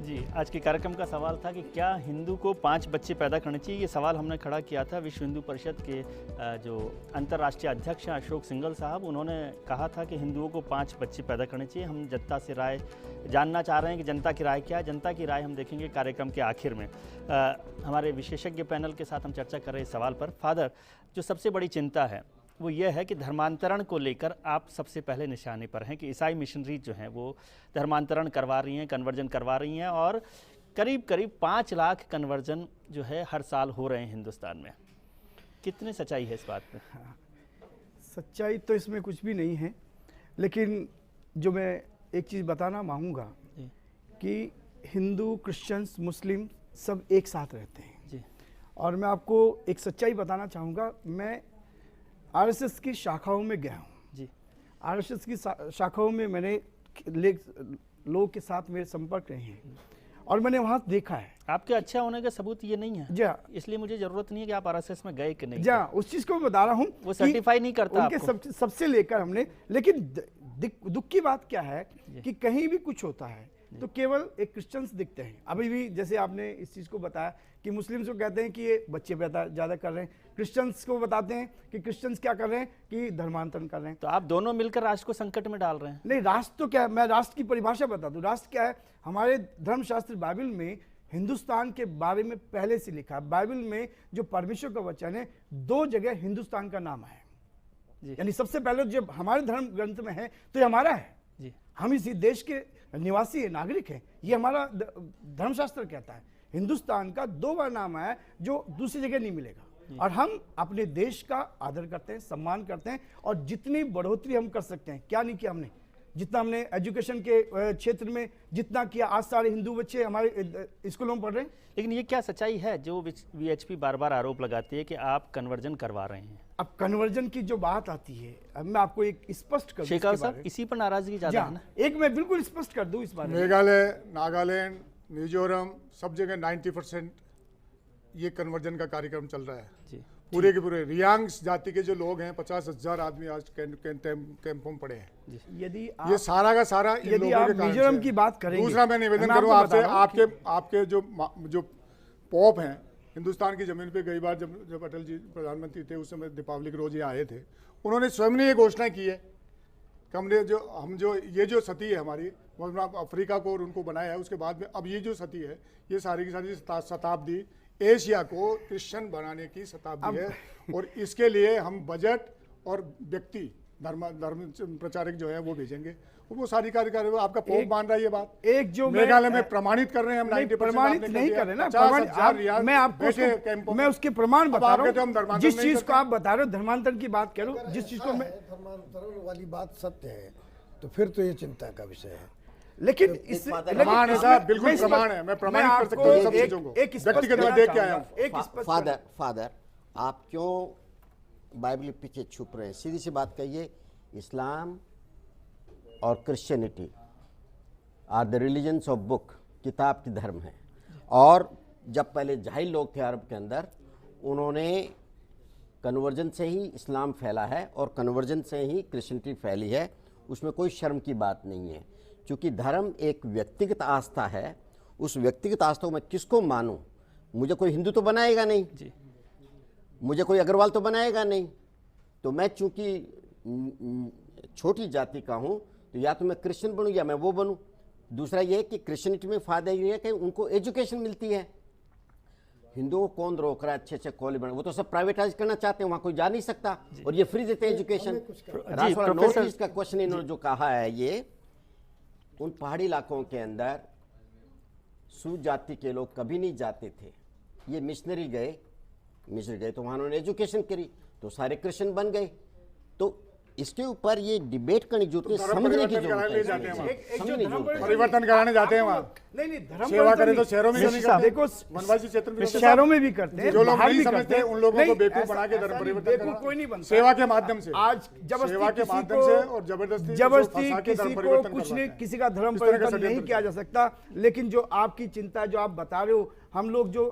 जी, आज के कार्यक्रम का सवाल था कि क्या हिंदू को 5 बच्चे पैदा करने चाहिए। ये सवाल हमने खड़ा किया था विश्व हिंदू परिषद के जो अंतर्राष्ट्रीय अध्यक्ष हैं अशोक सिंघल साहब, उन्होंने कहा था कि हिंदुओं को 5 बच्चे पैदा करने चाहिए। हम जनता से राय जानना चाह रहे हैं कि जनता की राय क्या है। जनता की राय हम देखेंगे कार्यक्रम के आखिर में। हमारे विशेषज्ञ पैनल के साथ हम चर्चा कर रहे हैं इस सवाल पर। फादर, जो सबसे बड़ी चिंता है वो ये है कि धर्मांतरण को लेकर आप सबसे पहले निशाने पर हैं कि ईसाई मिशनरी जो हैं वो धर्मांतरण करवा रही हैं, कन्वर्जन करवा रही हैं, और करीब करीब 5 लाख कन्वर्जन जो है हर साल हो रहे हैं हिंदुस्तान में। कितनी सच्चाई है इस बात में? सच्चाई तो इसमें कुछ भी नहीं है, लेकिन जो मैं एक चीज़ बताना मांगूंगा कि हिंदू, क्रिश्चियंस, मुस्लिम सब एक साथ रहते हैं जी। और मैं आपको एक सच्चाई बताना चाहूँगा। मैं आरएसएस की शाखाओं में गया हूँ जी। आरएसएस की शाखाओं में मैंने लोगों के साथ मेरे संपर्क रहे हैं और मैंने वहाँ देखा है। आपके अच्छा होने का सबूत ये नहीं है जी, इसलिए मुझे जरूरत नहीं है कि आप आरएसएस में गए कि नहीं। जी, उस चीज़ को मैं बता रहा हूँ। वो सर्टिफाई नहीं करता उनके सबसे लेकर हमने, लेकिन दुख की बात क्या है कि कहीं भी कुछ होता है तो केवल एक क्रिश्चियंस दिखते हैं। अभी भी जैसे आपने इस चीज़ को बताया कि मुस्लिम्स को कहते हैं कि ये बच्चे पैदा ज़्यादा कर रहे हैं, क्रिश्चियंस को बताते हैं कि क्रिश्चियंस क्या कर रहे हैं कि धर्मांतरण कर रहे हैं। तो आप दोनों मिलकर राष्ट्र को संकट में डाल रहे हैं। नहीं, राष्ट्र तो क्या है, मैं राष्ट्र की परिभाषा बता दूं। राष्ट्र क्या है? हमारे धर्मशास्त्र बाइबल में हिंदुस्तान के बारे में पहले से लिखा है। बाइबल में जो परमेश्वर का वचन है, 2 जगह हिंदुस्तान का नाम है, यानी सबसे पहले जब हमारे धर्म ग्रंथ में है तो ये हमारा है जी। हम इसी देश के निवासी है, नागरिक है, ये हमारा धर्मशास्त्र कहता है। हिंदुस्तान का 2 बार नाम है जो दूसरी जगह नहीं मिलेगा। और हम अपने देश का आदर करते हैं, सम्मान करते हैं, और जितनी बढ़ोतरी हम कर सकते हैं, क्या नहीं किया हमने, जितना हमने एजुकेशन के क्षेत्र में जितना किया, आज सारे हिंदू बच्चे हमारे स्कूलों में पढ़ रहे हैं। लेकिन ये क्या सच्चाई है जो वीएचपी बार बार आरोप लगाती है कि आप कन्वर्जन करवा रहे हैं? अब कन्वर्जन की जो बात आती है, अब मैं आपको एक स्पष्ट कर दूं। शेखर साहब, इसी पर नाराजगी ज्यादा है ना? एक मैं बिल्कुल स्पष्ट कर दूं इस बारे में। मेघालय, नागालैंड, मिजोरम, सब जगह 90% ये कन्वर्जन का कार्यक्रम चल रहा है जी। पूरे के पूरे रियांग्स जाति के जो लोग हैं, 50,000 आदमी आज कैंपों में पड़े हैं। यदि ये सारा का सारा यदि आप मिजोरम की बात करेंगे, दूसरा मैं निवेदन करूँ आपसे, आपके जो पोप हैं, हिंदुस्तान की जमीन पे कई बार जब अटल जी प्रधानमंत्री थे उस समय दीपावली के रोज ये आए थे, उन्होंने स्वयं ने ये घोषणा की है कि हमने ये जो सती है हमारी, अफ्रीका को और उनको बनाया है, उसके बाद में अब ये जो सती है, ये सारी की सारी शताब्दी एशिया को क्रिश्चियन बनाने की शताब्दी है। और इसके लिए हम बजट और व्यक्ति धर्म प्रचारक जो है वो भेजेंगे, वो सारी कार्यकारी आपका पोप मान रहा है ये बात। एक जो मेघालय में प्रमाणित कर रहे हैं हम, 90% प्रमाणित नहीं कर रहे ना, मैं आपको मैं उसके प्रमाण बता रहा हूँ। जिस चीज को आप बता रहे हो, धर्मांतरण की बात करो, जिस चीज को मैं, धर्मांतरण वाली बात सत्य है तो फिर तो ये चिंता का विषय है। लेकिन प्रमाण है साहब, बिल्कुल प्रमाण है, मैं प्रमाणित कर सकता हूँ सब चीजों को, व्यक्तिगत मैं देख के आया हूँ। फादर आप क्यों बाइबल पीछे छुप रहे हैं? सीधी सी बात कहिए, इस्लाम और Christianity are the religions of book, किताब की धर्म है। और जब पहले जाहिल लोग थे अरब के अंदर, उन्होंने कन्वर्जन से ही इस्लाम फैला है और कन्वर्जन से ही क्रिश्चियनिटी फैली है। उसमें कोई शर्म की बात नहीं है, क्योंकि धर्म एक व्यक्तिगत आस्था है। उस व्यक्तिगत आस्था को मैं किसको मानूं? मुझे कोई हिंदू तो बनाएगा नहीं जी, मुझे कोई अग्रवाल तो बनाएगा नहीं। तो मैं चूंकि छोटी जाति का हूं, तो या तो मैं क्रिश्चियन बनूं या मैं वो बनूं। दूसरा ये कि क्रिश्चियनिटी में फायदा ये है कि उनको एजुकेशन मिलती है। हिंदुओं को कौन रोक रहा है अच्छे अच्छे कॉलेज बना? वो तो सब प्राइवेटाइज करना चाहते हैं, वहां कोई जा नहीं सकता, और ये फ्री देते हैं एजुकेशन। नॉर्थ ईस्ट का क्वेश्चन इन्होंने जो कहा है, ये उन पहाड़ी इलाकों के अंदर सूत जाति के लोग कभी नहीं जाते थे। ये मिशनरी गए तो वहां उन्होंने एजुकेशन करी तो सारे क्रिश्चियन बन गए। तो इसके ऊपर ये डिबेट करनी जरूरत है, समझने की जरूरत है। परिवर्तन कराने जाते हैं वहाँ। नहीं, धर्म सेवा करें तो शहरों में देखो, वनवासी क्षेत्र में शहरों में भी करते हैं, जो लोग नहीं समझते उन लोगों को बेवकूफ बना के धर्म परिवर्तन कोई नहीं बनता। सेवा के माध्यम से, आज सेवा के माध्यम से और जबरदस्ती किसी को कुछ नहीं, किसी का धर्म परिवर्तन नहीं किया जा सकता। लेकिन जो आपकी चिंता, जो आप बता रहे हो, हम लोग जो,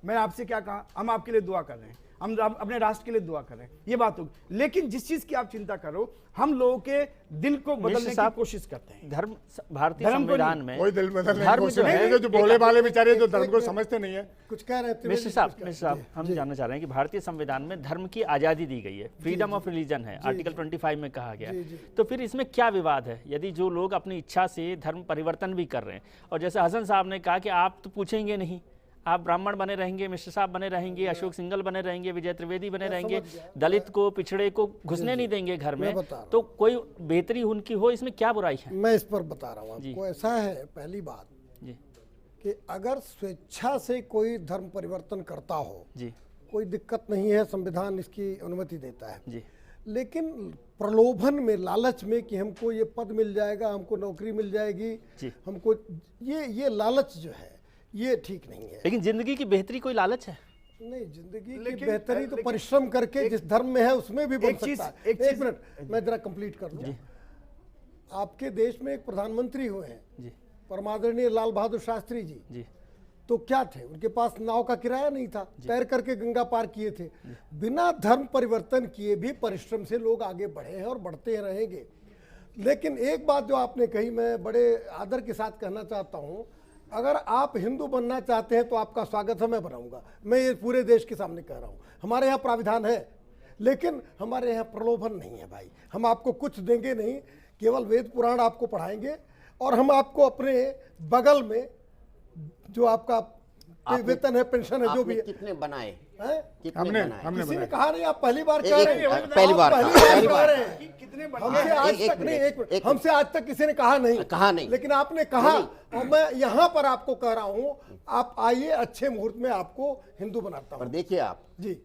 मैंने आपसे क्या कहा, हम आपके लिए दुआ कर रहे हैं। हम अपने राष्ट्र के लिए दुआ करें, ये बात होगी। लेकिन जिस चीज की आप चिंता करो, हम लोगों के दिल को बदलने की कोशिश करते हैं। धर्म भारतीय संविधान में कोई दिल बदलने की धर्म कोशिश जो नहीं है है, जो बोले वाले बेचारे जो धर्म को समझते नहीं है। कुछ कह रहे थे मिस्टर साहब हम जानना चाह रहे हैं कि भारतीय संविधान में धर्म की आजादी दी गई है, फ्रीडम ऑफ रिलीजन है, आर्टिकल 25 में कहा गया है। तो फिर इसमें क्या विवाद है यदि जो लोग अपनी इच्छा से धर्म परिवर्तन भी कर रहे हैं? और जैसे हसन साहब ने कहा कि आप तो पूछेंगे नहीं, आप ब्राह्मण बने रहेंगे, मिश्र साहब बने रहेंगे, अशोक सिंघल बने रहेंगे, विजय त्रिवेदी बने रहेंगे, दलित को, पिछड़े को घुसने नहीं देंगे घर में, तो कोई बेहतरी उनकी हो, इसमें क्या बुराई है? मैं इस पर बता रहा हूँ आपको। ऐसा है, पहली बात जी कि अगर स्वेच्छा से कोई धर्म परिवर्तन करता हो जी कोई दिक्कत नहीं है, संविधान इसकी अनुमति देता है जी। लेकिन प्रलोभन में, लालच में कि हमको ये पद मिल जाएगा, हमको नौकरी मिल जाएगी, हमको ये लालच जो है ये ठीक नहीं है। लेकिन जिंदगी की बेहतरी कोई लालच है? नहीं, जिंदगी की बेहतरी तो परिश्रम करके जिस धर्म में है उसमें भी बन सकता है। एक मिनट मैं जरा कंप्लीट कर दूं। आपके देश में एक प्रधानमंत्री हुए हैं परमादरणीय लाल बहादुर शास्त्री जी। तो क्या थे, उनके पास नाव का किराया नहीं था, तैर करके गंगा पार किए थे। बिना धर्म परिवर्तन किए भी परिश्रम से लोग आगे बढ़े हैं और बढ़ते रहेंगे। लेकिन एक बात जो आपने कही, मैं बड़े आदर के साथ कहना चाहता हूं, अगर आप हिंदू बनना चाहते हैं तो आपका स्वागत है, मैं बनाऊंगा। मैं ये पूरे देश के सामने कह रहा हूं, हमारे यहाँ प्राविधान है, लेकिन हमारे यहाँ प्रलोभन नहीं है भाई। हम आपको कुछ देंगे नहीं, केवल वेद पुराण आपको पढ़ाएंगे और हम आपको अपने बगल में जो आपका वेतन है, पेंशन है, जो भी है। कितने बनाए? हमने किसी ने कहा नहीं, आप पहली बार कह रहे हैं। पहली बार कितने हमसे आज तक नहीं, हमसे आज तक किसी ने कहा नहीं, लेकिन आपने कहा। और मैं यहाँ पर आपको कह रहा हूँ, आप आइए, अच्छे मुहूर्त में आपको हिंदू बनाता हूँ। पर देखिए आप जी,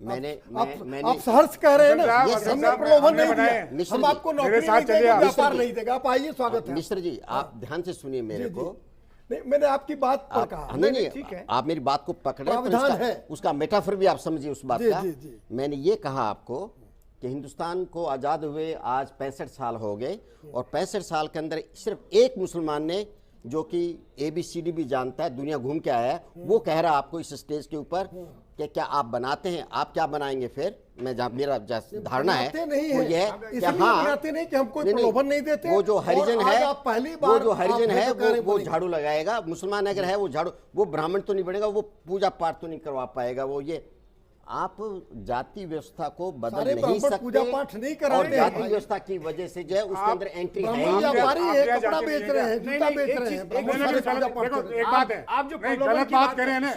मैंने आप सहर्ष कह रहे हैं ना, हमने प्रलोभन नहीं दिया, हम आपको नौकरी नहीं देंगे, व्यापार नहीं देगा। आप आइए, स्वागत है। मिश्र जी, आप ध्यान से सुनिए मेरे को। नहीं, मैंने आपकी बात पर कहा। नहीं, ठीक है, आप मेरी बात को पकड़े, प्रावधान है, उसका मेटाफर भी आप समझिए उस बात का। मैंने ये कहा आपको कि हिंदुस्तान को आज़ाद हुए आज 65 साल हो गए, और 65 साल के अंदर सिर्फ एक मुसलमान ने, जो कि ABCD भी जानता है, दुनिया घूम के आया है, वो कह रहा आपको इस स्टेज के ऊपर कि क्या आप बनाते हैं? आप क्या बनाएंगे फिर? मैं जहाँ मेरा धारणा है वो ये है कि हाँ, नहीं कि हम कोई प्रलोभन नहीं देते। वो जो हरिजन है, पहली बार वो जो हरिजन है वो झाड़ू लगाएगा। मुसलमान अगर है वो झाड़ू, वो ब्राह्मण तो नहीं बनेगा, वो पूजा पाठ तो नहीं करवा पाएगा। वो ये आप जाति व्यवस्था को बदल नहीं सकते, पूजा पाठ नहीं कराते, और जाति व्यवस्था की वजह से जो है उसके अंदर एंट्री है। व्यापारी है, कपड़ा बेच रहे हैं, जूता बेच रहे हैं। एक बात है, आप जो गलत बात कर रहे हैं ना,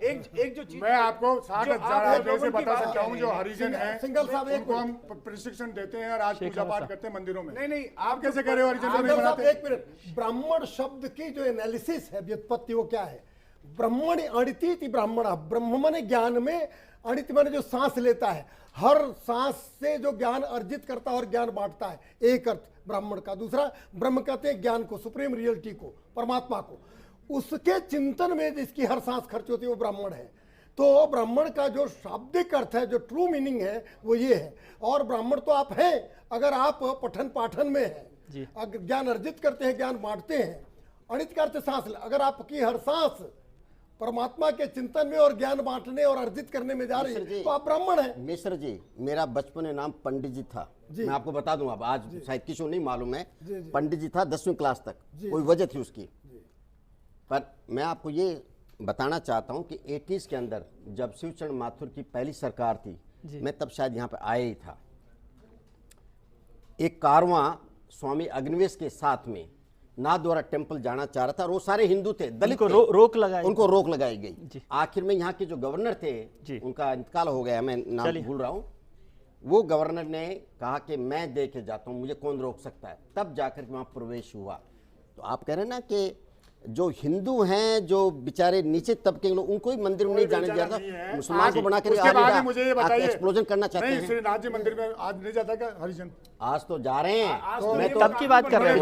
एक जो चीज मैं आपको 60,000 से बता सकता हूँ, जो हरिजन है सिंगल साहब, उनको हम प्रशिक्षण देते हैं और आज पूजा पाठ करते हैं मंदिरों में। नहीं, आप कैसे कह रहे हो हरिजन नहीं बनाते? एक मिनट, ब्राह्मण शब्द की जो एनालिसिस है, व्युत्पत्ति, वो क्या है? ब्रह्मण अणिति ब्राह्मण, ब्रह्म माने ज्ञान में, अणिति माने जो सांस लेता है, हर सांस से जो ज्ञान अर्जित करता है और ज्ञान बांटता है, एक अर्थ ब्राह्मण का। दूसरा, ब्रह्म कहते हैं ज्ञान को, सुप्रीम रियलिटी को, परमात्मा को। उसके चिंतन में जिसकी हर सांस खर्च होती है वो ब्राह्मण है। तो ब्राह्मण का जो शाब्दिक अर्थ है, जो ट्रू मीनिंग है, वो ये है। और ब्राह्मण तो आप हैं अगर आप पठन पाठन में हैं, अगर ज्ञान अर्जित करते हैं, ज्ञान बांटते हैं। अणित का अर्थ सांस, अगर आपकी हर सांस परमात्मा के चिंतन में और ज्ञान बांटने और अर्जित करने में जा रही है, तो आप ब्राह्मण हैं। मिश्र जी, मेरा बचपन में नाम पंडित जी था। मैं आपको बता दूं, अब आज शायद किसी को नहीं मालूम है, पंडित जी था 10वीं क्लास तक, कोई वजह थी उसकी। पर मैं आपको ये बताना चाहता हूं कि 80s के अंदर जब शिवचरण माथुर की पहली सरकार थी, मैं तब शायद यहाँ पे आया ही था। एक कारवां स्वामी अग्निवेश के साथ में नाथद्वारा टेम्पल जाना चाह रहा था, और वो सारे हिंदू थे, दलित थे, उनको रोक लगाई गई। आखिर में यहाँ के जो गवर्नर थे, उनका इंतकाल हो गया, मैं नाम भूल रहा हूँ, वो गवर्नर ने कहा कि मैं दे के जाता हूँ, मुझे कौन रोक सकता है। तब जाकर के वहाँ प्रवेश हुआ। तो आप कह रहे हैं ना कि जो हिंदू हैं, जो बेचारे नीचे तबके के लोग, उनको ही मंदिर में नहीं जाने दिया था, मुसलमान को बना कर मुझे ये बताइए, एक्सप्लोजन करना चाहते हैं। श्रीनाथ जी मंदिर में आज नहीं जाता क्या हरिजन? आज तो जा रहे हैं, मैं तो तब की बात कर रहे हैं।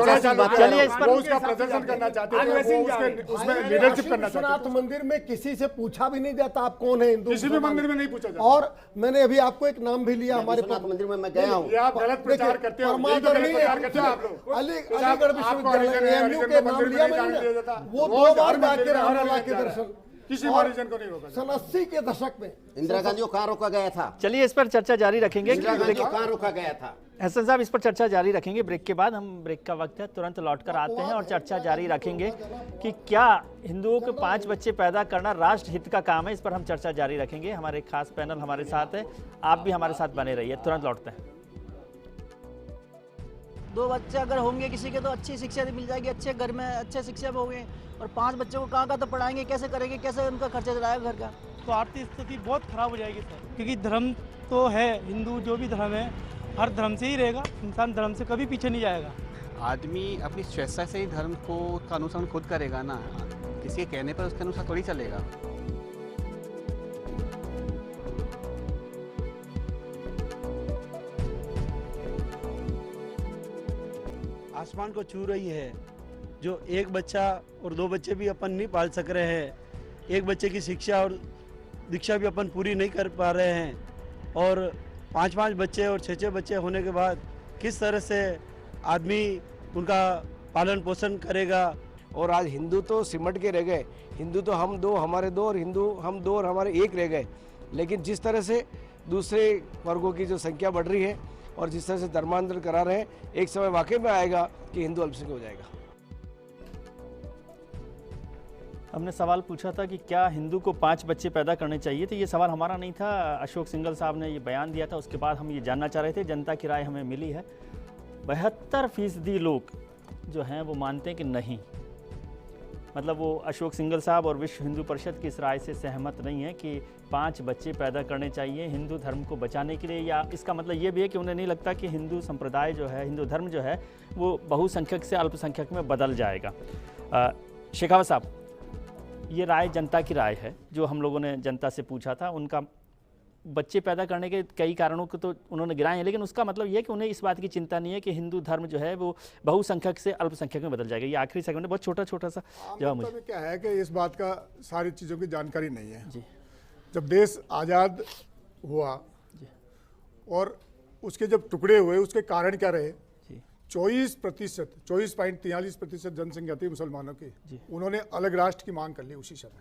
चलिए इस पर उसका प्रदर्शन करना चाहते हैं, उसमें लीडरशिप करना चाहते हैं। विश्वनाथ मंदिर में किसी से पूछा भी नहीं जाता आप कौन है हिंदू, किसी भी मंदिर में नहीं पूछा जाता। और मैंने अभी आपको एक नाम भी लिया, हमारे मंदिर में मैं गया हूँ। आप गलत प्रचार करते हो, अलीगढ़ विश्वविद्यालय AMU के नाम लिया मैंने, वो 2 बार जाके रहा के दर्शन। किसी महारिजन को नहीं रोका सन 80 के दशक में इंदिरा गांधी को कहाँ रोका गया था? चलिए इस पर चर्चा जारी रखेंगे। इंदिरा गांधी को कहाँ रोका गया था? हसन साहब इस पर चर्चा जारी रखेंगे ब्रेक के बाद। हम ब्रेक का वक्त है, तुरंत लौटकर आते हैं और चर्चा जारी रखेंगे कि क्या हिंदुओं के 5 बच्चे पैदा करना राष्ट्र हित का काम है। इस पर हम चर्चा जारी रखेंगे। हमारे एक खास पैनल हमारे साथ है, आप भी हमारे साथ बने रहिए। तुरंत लौटते हैं। 2 बच्चे अगर होंगे किसी के तो अच्छी शिक्षा मिल जाएगी, अच्छे घर में अच्छे शिक्षा होंगे, और 5 बच्चों को कहाँ तो पढ़ाएंगे, कैसे करेंगे, कैसे उनका खर्चा चलाएगा घर का? तो आर्थिक स्थिति बहुत खराब हो जाएगी सर, क्योंकि धर्म तो है, हिंदू जो भी धर्म है हर धर्म से ही रहेगा, इंसान धर्म से कभी पीछे नहीं जाएगा। आदमी अपनी स्वेच्छा से ही धर्म को का अनुसरण खुद करेगा ना, किसी के कहने पर उसके अनुसार थोड़ी चलेगा। आसमान को छू रही है, जो एक बच्चा और 2 बच्चे भी अपन नहीं पाल सक रहे हैं, एक बच्चे की शिक्षा और दीक्षा भी अपन पूरी नहीं कर पा रहे हैं, और 5-5 बच्चे और 6-6 बच्चे होने के बाद किस तरह से आदमी उनका पालन पोषण करेगा। और आज हिंदू तो सिमट के रह गए, हिंदू तो हम 2 हमारे 2 और हिंदू हम 2 और हमारे 1 रह गए। लेकिन जिस तरह से दूसरे वर्गों की जो संख्या बढ़ रही है और जिस तरह से धर्मांतरण करा रहे हैं, एक समय वाकई में आएगा कि हिंदू अल्पसंख्यक हो जाएगा। हमने सवाल पूछा था कि क्या हिंदू को 5 बच्चे पैदा करने चाहिए, तो ये सवाल हमारा नहीं था, अशोक सिंघल साहब ने ये बयान दिया था। उसके बाद हम ये जानना चाह रहे थे, जनता की राय हमें मिली है। 72% लोग जो हैं वो मानते हैं कि नहीं, मतलब वो अशोक सिंघल साहब और विश्व हिंदू परिषद की इस राय से सहमत नहीं है कि 5 बच्चे पैदा करने चाहिए हिंदू धर्म को बचाने के लिए। या इसका मतलब ये भी है कि उन्हें नहीं लगता कि हिंदू संप्रदाय जो है, हिंदू धर्म जो है वो बहुसंख्यक से अल्पसंख्यक में बदल जाएगा। शेखावत साहब, ये राय जनता की राय है, जो हम लोगों ने जनता से पूछा था। उनका बच्चे पैदा करने के कई कारणों को तो उन्होंने गिनाए हैं, लेकिन उसका मतलब ये है कि उन्हें इस बात की चिंता नहीं है कि हिंदू धर्म जो है वो बहुसंख्यक से अल्पसंख्यक में बदल जाएगा। ये आखिरी सेकंड में बहुत छोटा सा जवाब मुझे। क्या है कि इस बात का सारी चीज़ों की जानकारी नहीं है जी। जब देश आज़ाद हुआ और उसके जब टुकड़े हुए, उसके कारण क्या रहे? 24.43% जनसंख्या थी मुसलमानों की, उन्होंने अलग राष्ट्र की मांग कर ली उसी समय।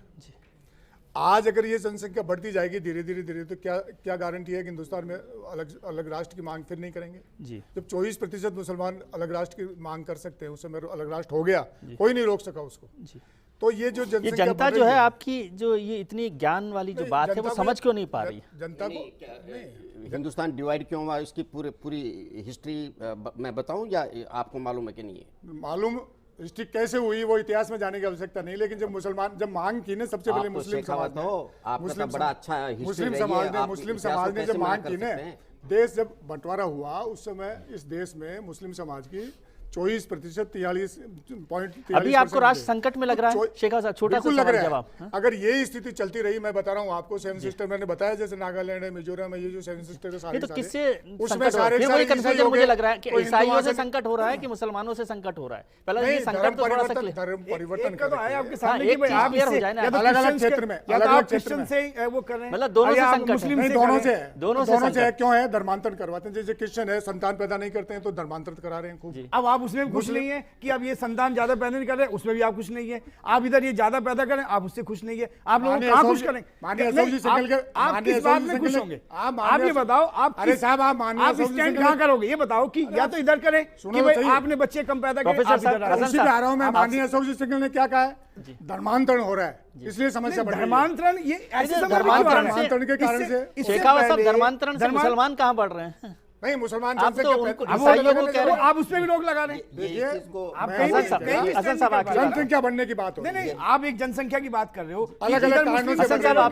आज अगर ये जनसंख्या बढ़ती जाएगी धीरे धीरे तो क्या गारंटी है कि हिंदुस्तान में अलग राष्ट्र की मांग फिर नहीं करेंगे जी? जब 24% मुसलमान अलग राष्ट्र की मांग कर सकते हैं, उस समय अलग राष्ट्र हो गया, कोई नहीं रोक सका उसको जी। तो ये जो जनता जो है आपकी, जो ये इतनी ज्ञान वाली जो बात है वो समझ क्यों नहीं पा रही? जनता को हिंदुस्तान डिवाइड क्यों हुआ, इसकी पूरी हिस्ट्री मैं बताऊं या आपको मालूम है कि नहीं है? मालूम हिस्ट्री कैसे हुई वो इतिहास में जाने की आवश्यकता नहीं, लेकिन जब मुसलमान जब मांग की ना, सबसे पहले मुस्लिम समाज ने, मुस्लिम समाज ने जब मांग की ना, देश जब बंटवारा हुआ उस समय इस देश में मुस्लिम समाज की 24% 43.43%। अभी आपको राष्ट्र संकट में लग रहा है शेखा साहब? छोटा सा जवाब। अगर ये स्थिति चलती रही, मैं बता रहा हूँ आपको, 7 सिस्टर मैंने बताया, जैसे नागालैंड है, मिजोरम है, ये जो 7 सिस्टर तो किससे मुझे लग रहा है कि ईसाइयों से संकट हो रहा है कि मुसलमानों से संकट हो रहा है? पहले ये संकट तो थोड़ा सा धर्म परिवर्तन का तो आया आपके सामने कि भाई आप हो जाए ना, अलग-अलग क्षेत्र में, अलग-अलग क्रिश्चियन से वो कर रहे हैं, मतलब दोनों से संकट, दोनों से है। क्यों है? धर्मांतरण करवाते हैं। जैसे क्रिश्चियन है, संतान पैदा नहीं करते हैं तो धर्मांतरण करा रहे हैं खूब। अब आप उसमें खुश नहीं है कि अब ये संतान ज्यादा पैदा नहीं कर रहे, उसमें भी आप खुश नहीं है। आप इधर ये ज्यादा पैदा करें, आप उससे खुश नहीं है। आप लोग कहां खुश करें? आप किस बात में खुश होंगे? आप ये बताओ, आप स्टैंड कहां करोगे? ये बताओ कि या तो इधर करें कि भाई आपने बच्चे कम पैदा किए, माननीय अशोक सिंघल ने क्या कहा है? धर्मांतरण हो रहा है, इसलिए समस्या बढ़ रही है। धर्मांतरण, ये ऐसे धर्मांतरण के कारण से धर्मांतरण से मुसलमान कहां बढ़ रहे हैं? नहीं, मुसलमान आप तो आप उस पर भी रोक लगा रहे हैं। जनसंख्या बढ़ने की बात हो नहीं, आप एक जनसंख्या की बात कर रहे हो, अलग-अलग कारणों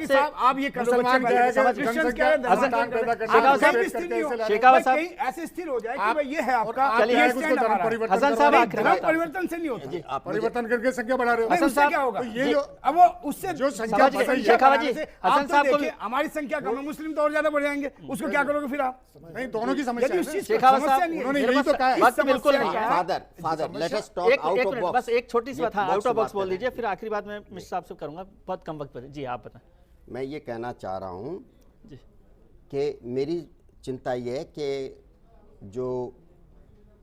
से। आप ये ऐसे स्थिर हो जाए कि भाई ये है आपका, परिवर्तन से नहीं होता, परिवर्तन करके संख्या बढ़ा रहे हो। क्या होगा? ये जो अब वो उससे जो संख्या हमारी संख्या कम है, मुस्लिम तो और ज्यादा बढ़ जाएंगे, उसको क्या करोगे फिर आप? नहीं, दोनों की समस्या है। उन्होंने यही तो कहा है। बिल्कुल नहीं है। Father let us talk out of box. बस एक छोटी सी बात, आउट ऑफ बॉक्स बोल दीजिए, फिर आखिरी बात मैं मिश्र साहब से करूंगा, बहुत कम वक्त पर। जी आप बताएं। मैं ये कहना चाह रहा हूँ कि मेरी चिंता ये है कि जो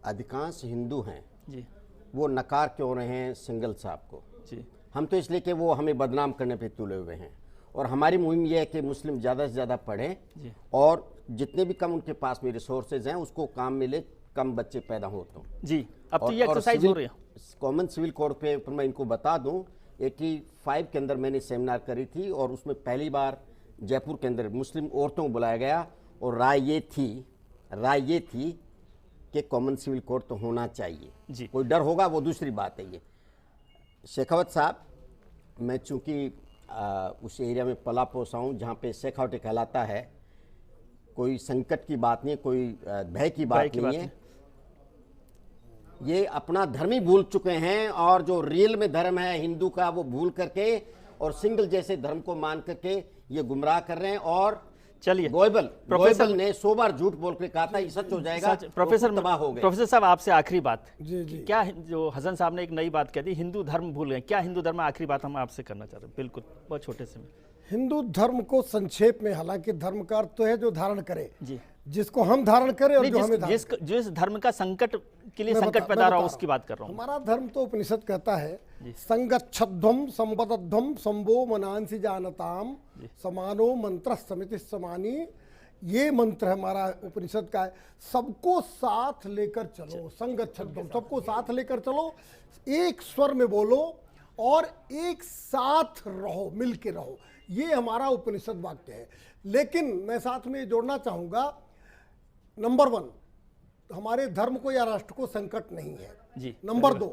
अधिकांश हिंदू हैं जी, वो नकार क्यों रहे हैं सिंघल साहब को जी। हम तो इसलिए कि वो हमें बदनाम करने पे तुले हुए हैं। और हमारी मुहिम ये है कि मुस्लिम ज़्यादा से ज़्यादा पढ़ें और जितने भी कम उनके पास में रिसोर्सेज हैं उसको काम मिले, कम बच्चे पैदा हो तो जी। अब तो ये एक्सरसाइज हो रही है। कॉमन सिविल कोड पे मैं इनको बता दूं, 85 के अंदर मैंने सेमिनार करी थी और उसमें पहली बार जयपुर के अंदर मुस्लिम औरतों को बुलाया गया और राय ये थी कि कॉमन सिविल कोड तो होना चाहिए जी। कोई डर होगा वो दूसरी बात है। ये शेखावत साहब, मैं चूंकि उस एरिया में पला पोसा हूँ जहाँ पे शेखावटी कहलाता है, कोई संकट की बात नहीं, कोई भय की बात नहीं है। ये अपना धर्म ही भूल चुके हैं और जो रियल में धर्म है हिंदू का वो भूल करके और सिंगल जैसे धर्म को मान करके ये गुमराह कर रहे हैं। और चलिए, गोयबल ने 100 बार झूठ बोल के कहा था ये सच हो जाएगा, प्रोफेसर तबाह हो गए। प्रोफेसर साहब, आपसे आखिरी बात, जी। क्या जो हसन साहब ने एक नई बात कह दी, हिंदू धर्म भूल गए, क्या हिंदू धर्म? आखिरी बात हम आपसे करना चाह रहे हैं, बिल्कुल बहुत छोटे से में। हिंदू धर्म को संक्षेप में, हालांकि धर्म का अर्थ तो है जो धारण करे जी, जिसको हम धारण करें और जो हमें जिस धर्म का संकट के लिए संकट पैदा रहा उसकी बात कर रहा हूँ। हमारा धर्म तो उपनिषद कहता है संगच्छध्वम संबद्धध्वम संभो मनांसी जानताम समानो मंत्र समिति समानी। ये मंत्र हमारा उपनिषद का है, सबको साथ लेकर चलो, संगच्छध्वम, सबको साथ लेकर चलो, एक स्वर में बोलो और एक साथ रहो, मिल के रहो। ये हमारा उपनिषद वाक्य है। लेकिन मैं साथ में जोड़ना चाहूँगा, नंबर 1, हमारे धर्म को या राष्ट्र को संकट नहीं है जी। नंबर 2,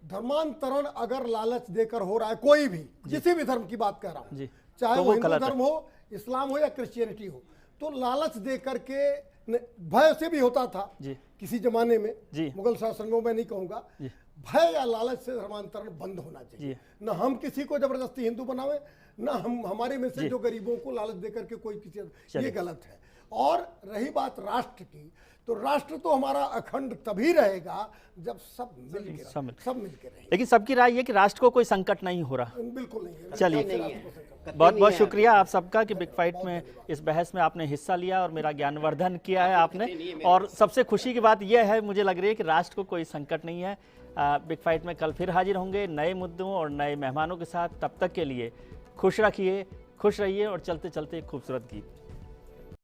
धर्मांतरण अगर लालच देकर हो रहा है, कोई भी किसी भी धर्म की बात कर रहा हूँ, चाहे तो वो हिंदू धर्म हो, इस्लाम हो या क्रिश्चियनिटी हो, तो लालच दे करके भय से भी होता था किसी जमाने में, मुगल शासन में, मैं नहीं कहूँगा, भय या लालच से धर्मांतरण बंद होना चाहिए। न हम किसी को जबरदस्ती हिंदू बनावे, न हम हमारे में से जो गरीबों को लालच देकर के कोई किसी, ये गलत है। और रही बात राष्ट्र की, तो राष्ट्र तो हमारा अखंड तभी रहेगा जब सब मिलकर रहे। लेकिन सबकी राय ये कि राष्ट्र को कोई संकट नहीं हो रहा। बिल्कुल नहीं है। चलिए, बहुत बहुत शुक्रिया आप सबका कि बिग फाइट में इस बहस में आपने हिस्सा लिया और मेरा ज्ञानवर्धन किया है आपने। और सबसे खुशी की बात यह है, मुझे लग रही है कि राष्ट्र को कोई संकट नहीं है। बिग फाइट में कल फिर हाजिर होंगे नए मुद्दों और नए मेहमानों के साथ। तब तक के लिए खुश रहिए और चलते चलते खूबसूरत गीत।